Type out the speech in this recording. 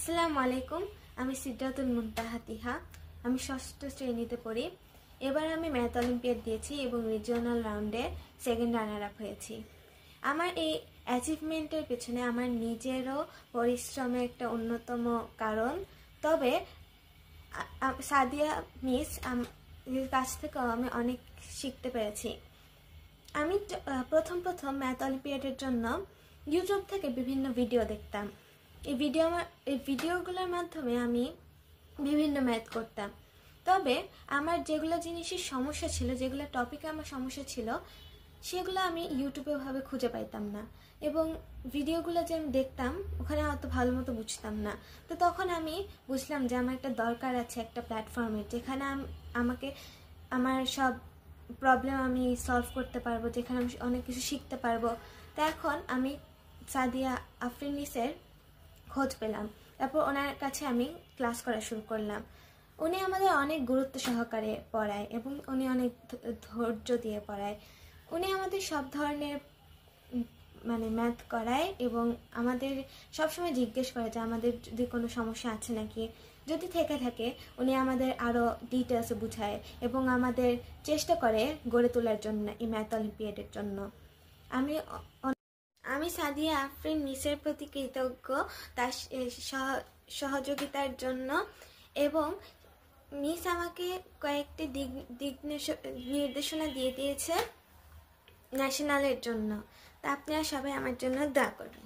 আসসালামু আলাইকুম। আমি সিদ্রাতুল মুনতাহা তিহা। আমি ষষ্ঠ শ্রেণীতে পড়ি। এবার আমি ম্যাথ অলিম্পিয়াড দিয়েছি এবং রিজিওনাল রাউন্ডে সেকেন্ড রানার আপ হয়েছি। আমার এই অ্যাচিভমেন্টের পেছনে আমার নিজেরও পরিশ্রমের একটা অন্যতম কারণ। তবে সাদিয়া মিস কাছ থেকেও আমি অনেক শিখতে পেরেছি। আমি প্রথম ম্যাথ অলিম্পিয়াডের জন্য ইউটিউব থেকে বিভিন্ন ভিডিও দেখতাম। এই ভিডিওগুলোর মাধ্যমে আমি বিভিন্ন ম্যাথ করতাম। তবে আমার যেগুলো জিনিসের সমস্যা ছিল, যেগুলো টপিকে আমার সমস্যা ছিল, সেগুলো আমি ইউটিউবে ভাবে খুঁজে পাইতাম না। এবং ভিডিওগুলো যে আমি দেখতাম ওখানে অত ভালো মতো বুঝতাম না। তো তখন আমি বুঝলাম যে আমার একটা দরকার আছে একটা প্ল্যাটফর্মের, যেখানে আমাকে আমার সব প্রবলেম আমি সলভ করতে পারবো, যেখানে আমি অনেক কিছু শিখতে পারবো। তো এখন আমি সাদিয়া আফরিন মিসের খোঁজ পেলাম। তারপর ওনার কাছে আমি ক্লাস করা শুরু করলাম। উনি আমাদের অনেক গুরুত্ব সহকারে পড়ায় এবং উনি অনেক ধৈর্য দিয়ে পড়ায়। উনি আমাদের সব ধরনের ম্যাথ করায় এবং আমাদের সবসময় জিজ্ঞেস করে যে আমাদের যদি কোনো সমস্যা আছে নাকি। যদি থেকে থাকে উনি আমাদের আরও ডিটেলসে বুঝায় এবং আমাদের চেষ্টা করে গড়ে তোলার জন্য এই ম্যাথ অলিম্পিয়াডের জন্য। আমি সাদিয়া আফরিন মিসের প্রতি কৃতজ্ঞ তার সহযোগিতার জন্য। এবং মিস আমাকে কয়েকটি দিক নির্দেশনা দিয়ে দিয়েছে ন্যাশনালের জন্য। তা আপনারা সবাই আমার জন্য দোয়া করবেন।